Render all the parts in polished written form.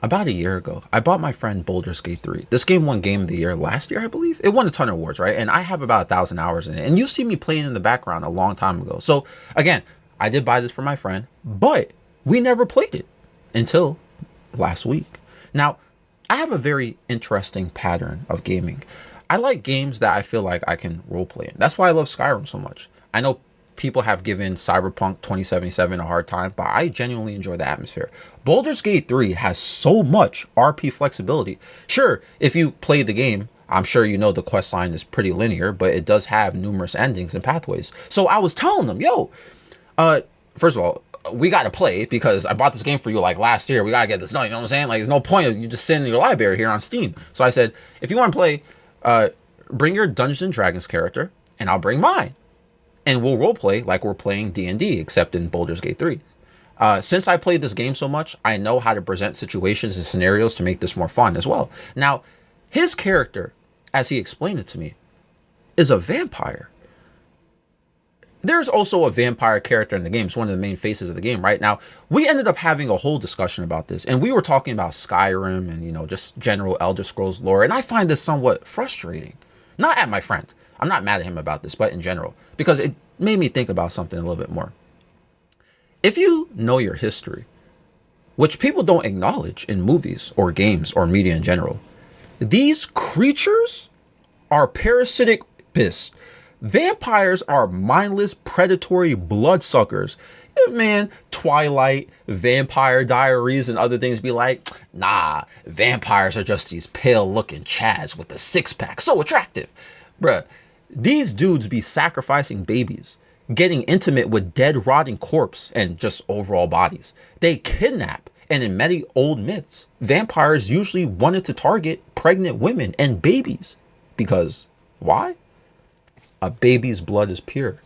About a year ago, I bought my friend Baldur's Gate 3. This game won Game of the Year last year, I believe. It won a ton of awards, right? And I have about 1,000 hours in it. And you see me playing in the background a long time ago. So again, I did buy this for my friend, but we never played it until last week. Now, I have a very interesting pattern of gaming. I like games that I feel like I can roleplay in. That's why I love Skyrim so much. I know people have given Cyberpunk 2077 a hard time, but I genuinely enjoy the atmosphere. Baldur's Gate 3 has so much RP flexibility. Sure, if you play the game, I'm sure you know the quest line is pretty linear, but it does have numerous endings and pathways. So I was telling them, yo, first of all, we got to play because I bought this game for you like last year. We got to get this done. You know what I'm saying? Like, there's no point of you just sitting in your library here on Steam. So I said, if you want to play, bring your Dungeons and Dragons character, and I'll bring mine, and we'll roleplay like we're playing D&D, except in Baldur's Gate 3. Since I played this game so much, I know how to present situations and scenarios to make this more fun as well. Now, his character, as he explained it to me, is a vampire. There's also a vampire character in the game. It's one of the main faces of the game, right? Now, we ended up having a whole discussion about this, and we were talking about Skyrim and, just general Elder Scrolls lore, and I find this somewhat frustrating. Not at my friend. I'm not mad at him about this, but in general, because it made me think about something a little bit more. If you know your history, which people don't acknowledge in movies or games or media in general, these creatures are parasitic beasts. Vampires are mindless, predatory bloodsuckers. Man, Twilight, Vampire Diaries, and other things be like, nah, vampires are just these pale looking chads with a six pack. So attractive. Bruh, these dudes be sacrificing babies, getting intimate with dead, rotting corpse and just overall bodies. They kidnap, and in many old myths, vampires usually wanted to target pregnant women and babies. Because why? A baby's blood is pure.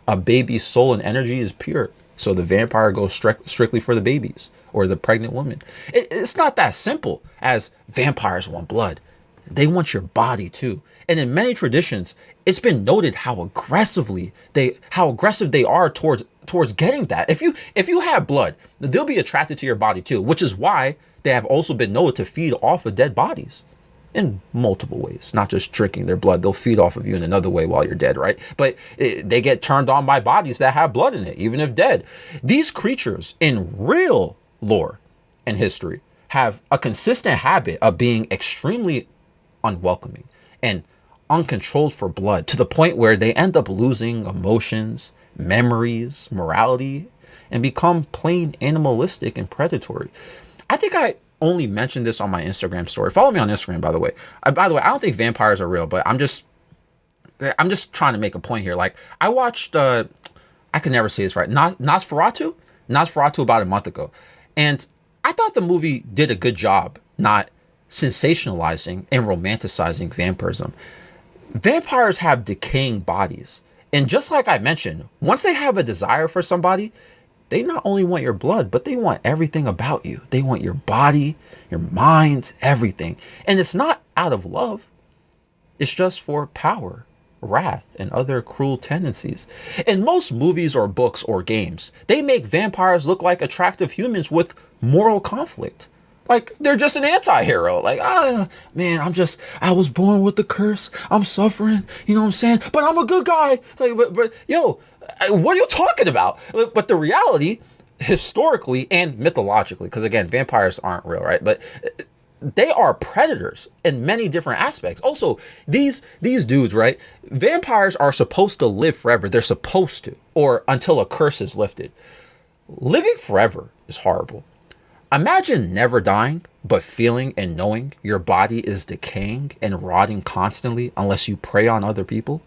A baby's soul and energy is pure. So the vampire goes strictly for the babies or the pregnant woman. It's not that simple as vampires want blood. They want your body too. And in many traditions, it's been noted how aggressive they are towards getting that. If you have blood, they'll be attracted to your body too, which is why they have also been known to feed off of dead bodies in multiple ways, not just drinking their blood. They'll feed off of you in another way while you're dead, right? But they get turned on by bodies that have blood in it, even if dead. These creatures in real lore and history have a consistent habit of being extremely unwelcoming and uncontrolled for blood, to the point where they end up losing emotions, memories, morality, and become plain animalistic and predatory. I think I only mentioned this on my Instagram story. Follow me on Instagram, by the way. By the way, I don't think vampires are real, but I'm just trying to make a point here. Like, I watched I can never say this right, Nosferatu about a month ago, and I thought the movie did a good job not sensationalizing and romanticizing vampirism. Vampires have decaying bodies, and just like I mentioned, once they have a desire for somebody, they not only want your blood, but they want everything about you. They want your body, your mind, everything. And it's not out of love. It's just for power, wrath, and other cruel tendencies. In most movies or books or games, they make vampires look like attractive humans with moral conflict. Like, they're just an anti-hero. Like, man, I was born with the curse. I'm suffering. You know what I'm saying? But I'm a good guy. Like, but yo, what are you talking about? But the reality, historically and mythologically, because again, vampires aren't real, right? But they are predators in many different aspects. Also, these dudes, right? Vampires are supposed to live forever. They're supposed to, or until a curse is lifted. Living forever is horrible. Imagine never dying, but feeling and knowing your body is decaying and rotting constantly unless you prey on other people.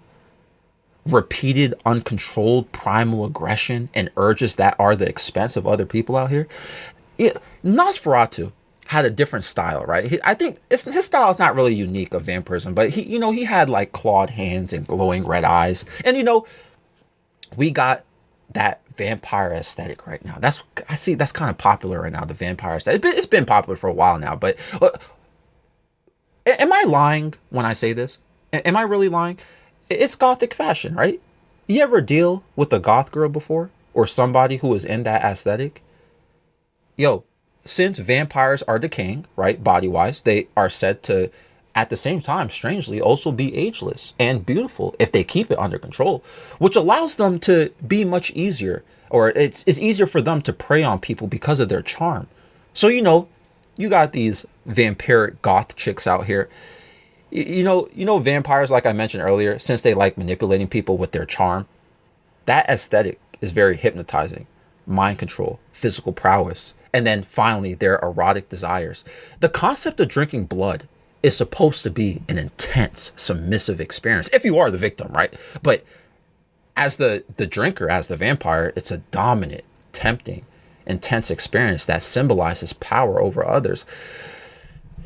Repeated, uncontrolled primal aggression and urges that are the expense of other people out here. Nosferatu had a different style, right? I think his style is not really unique of vampirism, but he had like clawed hands and glowing red eyes. And we got that vampire aesthetic right now. That's kind of popular right now, the vampire aesthetic. It's been popular for a while now, but am I lying when I say this? Am I really lying? It's gothic fashion, right? You ever deal with a goth girl before, or somebody who is in that aesthetic? Yo, since vampires are decaying, right, body wise, they are said to, at the same time, strangely, also be ageless and beautiful if they keep it under control, which allows them to be much easier, or it's easier for them to prey on people because of their charm. So, you got these vampiric goth chicks out here. Vampires, like I mentioned earlier, since they like manipulating people with their charm, that aesthetic is very hypnotizing. Mind control, physical prowess, and then finally their erotic desires. The concept of drinking blood is supposed to be an intense, submissive experience if you are the victim, right? But as the drinker, as the vampire, it's a dominant, tempting, intense experience that symbolizes power over others.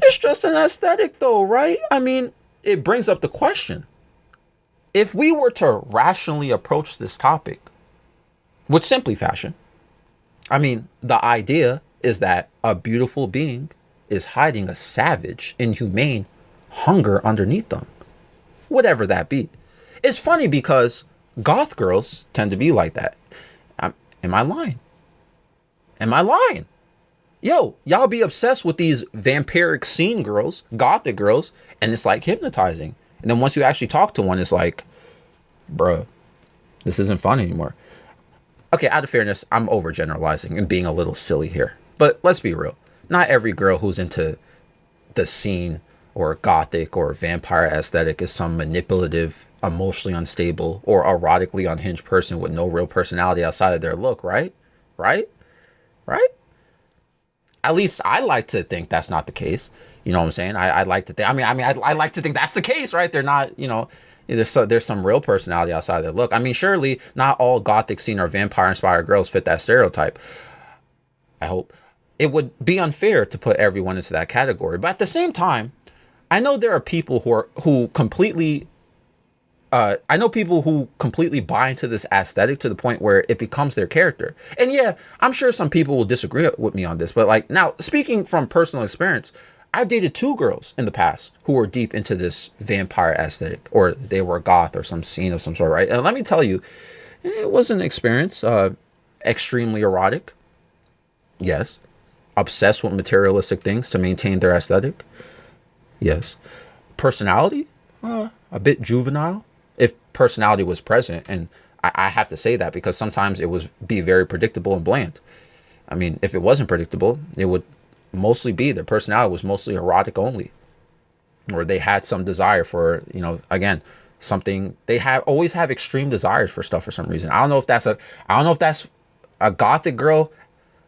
It's just an aesthetic though, right? I mean, it brings up the question. If we were to rationally approach this topic with simply fashion, I mean, the idea is that a beautiful being is hiding a savage, inhumane hunger underneath them, whatever that be. It's funny because goth girls tend to be like that. Am I lying? Am I lying? Yo, y'all be obsessed with these vampiric scene girls, gothic girls, and it's like hypnotizing. And then once you actually talk to one, it's like, bruh, this isn't fun anymore. Okay, out of fairness, I'm overgeneralizing and being a little silly here. But let's be real. Not every girl who's into the scene or gothic or vampire aesthetic is some manipulative, emotionally unstable, or erotically unhinged person with no real personality outside of their look, right? Right? Right? At least I like to think that's not the case. You know what I'm saying? I like to think, I like to think that's the case, right? They're not, there's some real personality outside of their look. I mean, surely not all gothic scene or vampire inspired girls fit that stereotype. I hope. It would be unfair to put everyone into that category. But at the same time, I know there are people who completely buy into this aesthetic to the point where it becomes their character. And yeah, I'm sure some people will disagree with me on this, but like, now speaking from personal experience, I've dated 2 girls in the past who were deep into this vampire aesthetic, or they were goth or some scene of some sort, right? And let me tell you, it was an experience, extremely erotic. Yes. Obsessed with materialistic things to maintain their aesthetic. Yes. Personality, a bit juvenile, if personality was present. And I have to say that because sometimes it would be very predictable and bland. I mean, if it wasn't predictable, it would mostly be their personality was mostly erotic only, or they had some desire for, again, something. They always have extreme desires for stuff for some reason. I don't know if that's a gothic girl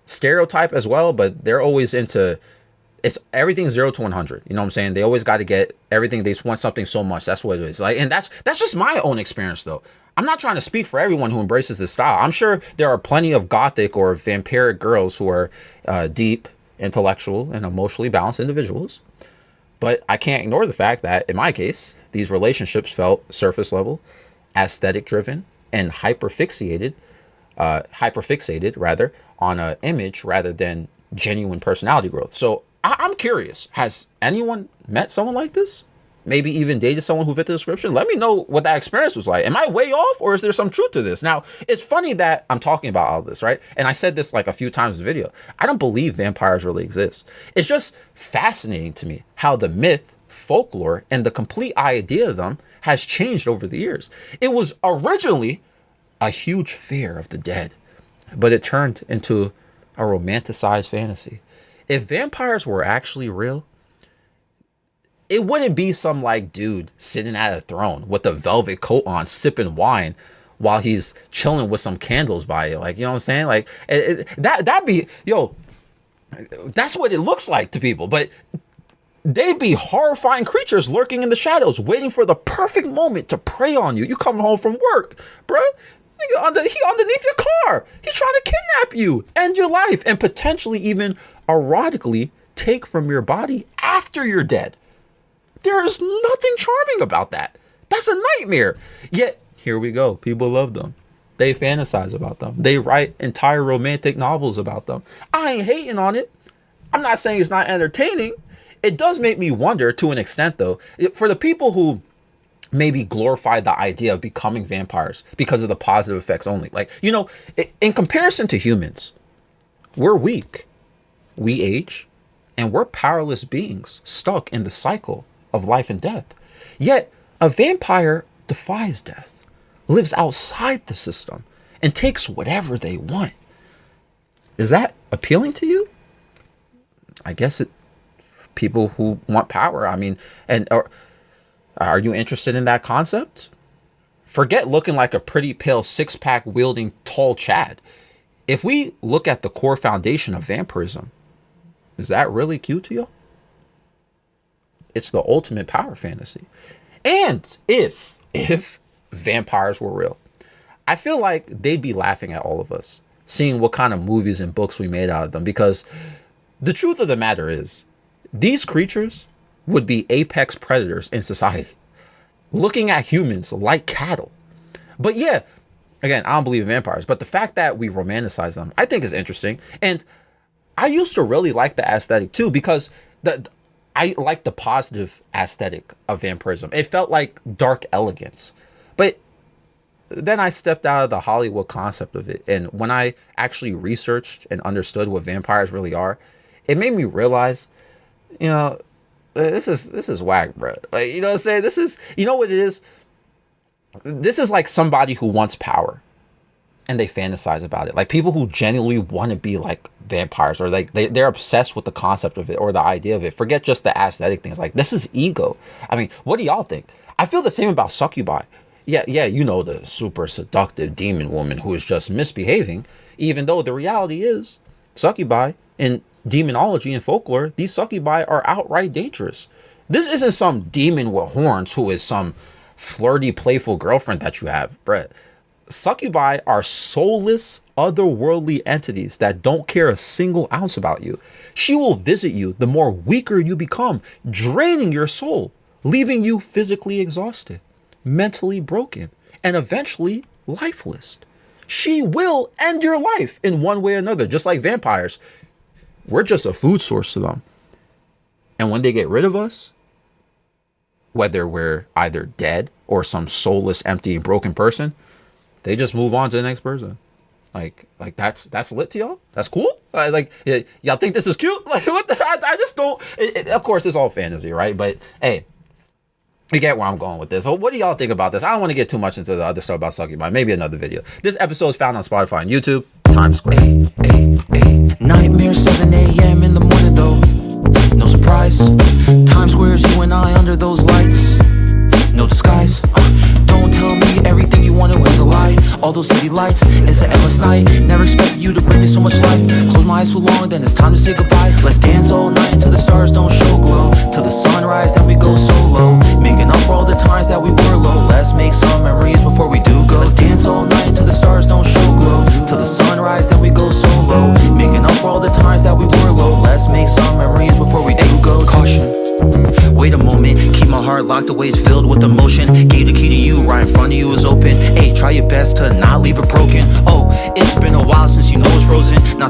stereotype as well, but they're always into, it's everything 0 to 100. You know what I'm saying? They always got to get everything. They just want something so much. That's what it is. Like, and that's just my own experience though. I'm not trying to speak for everyone who embraces this style. I'm sure there are plenty of gothic or vampiric girls who are deep, intellectual, and emotionally balanced individuals. But I can't ignore the fact that in my case, these relationships felt surface level, aesthetic driven, and hyperfixated rather on an image rather than genuine personality growth. So I'm curious, has anyone met someone like this? Maybe even dated someone who fit the description? Let me know what that experience was like. Am I way off, or is there some truth to this? Now, it's funny that I'm talking about all this, right? And I said this like a few times in the video. I don't believe vampires really exist. It's just fascinating to me how the myth, folklore, and the complete idea of them has changed over the years. It was originally a huge fear of the dead, but it turned into a romanticized fantasy. If vampires were actually real, it wouldn't be some like dude sitting at a throne with a velvet coat on, sipping wine while he's chilling with some candles by it. Like, you know what I'm saying? Like that'd be, that's what it looks like to people, but they'd be horrifying creatures lurking in the shadows, waiting for the perfect moment to prey on you. You coming home from work, bro. He underneath your car. He's trying to kidnap you, end your life, and potentially even erotically take from your body after you're dead. There is nothing charming about that. That's a nightmare. Yet, here we go. People love them. They fantasize about them. They write entire romantic novels about them. I ain't hating on it. I'm not saying it's not entertaining. It does make me wonder to an extent, though, for the people who maybe glorify the idea of becoming vampires because of the positive effects only. Like, in comparison to humans, we're weak. we age, and we're powerless beings stuck in the cycle of life and death. Yet, a vampire defies death, lives outside the system, and takes whatever they want. Is that appealing to you? I guess it. People who want power. I mean, and are you interested in that concept? Forget looking like a pretty pale six-pack wielding tall Chad. If we look at the core foundation of vampirism, is that really cute to you? It's the ultimate power fantasy. And if vampires were real, I feel like they'd be laughing at all of us, seeing what kind of movies and books we made out of them. Because the truth of the matter is, these creatures would be apex predators in society, looking at humans like cattle. But yeah, again, I don't believe in vampires, but the fact that we romanticize them, I think is interesting. And I used to really like the aesthetic too, because I like the positive aesthetic of vampirism. It felt like dark elegance. But then I stepped out of the Hollywood concept of it. And when I actually researched and understood what vampires really are, it made me realize, you know, this is whack, bro. Like, you know what I'm saying? This is, you know what it is? This is like somebody who wants power and they fantasize about it. Like people who genuinely want to be like vampires, or like they're obsessed with the concept of it or the idea of it. Forget just the aesthetic things. Like, this is ego. I mean, what do y'all think? I feel the same about succubi. Yeah, you know, the super seductive demon woman who is just misbehaving, even though the reality is succubi in demonology and folklore, these succubi are outright dangerous. This isn't some demon with horns who is some flirty, playful girlfriend that you have, bruh. Succubi are soulless, otherworldly entities that don't care a single ounce about you. She will visit you the more weaker you become, draining your soul, leaving you physically exhausted, mentally broken, and eventually lifeless. She will end your life in one way or another, just like vampires. We're just a food source to them. And when they get rid of us, whether we're either dead or some soulless, empty, and broken person, they just move on to the next person. Like that's lit to y'all? That's cool? Y'all think this is cute? Like, what the? I just don't. Of course, it's all fantasy, right? But hey, you get where I'm going with this. So what do y'all think about this? I don't want to get too much into the other stuff about succubi. Maybe another video. This episode is found on Spotify and YouTube. Times Square. Nightmare 7 a.m. in the morning though. No surprise. Times Square's you and I under those lights. No disguise. Don't tell me everything you wanted was a lie. All those city lights, it's an endless night. Never expected you to bring me so much life. Close my eyes too long, then it's time to say goodbye. Let's dance all night until the stars don't show glow. Till the sunrise, then we go solo. Making up for all the times that we were low. Let's make some memories before we do go. Let's dance all night until the stars don't show glow. Till the sunrise, then we go solo. Making up for all the times that we were low. Let's make some memories before we do go. Caution. Wait a moment, keep my heart locked away, it's filled with emotion. Gave the key to you, right in front of you is open. Hey, try your best to not leave it broken. Oh, it's been a while since you know it's frozen. Not the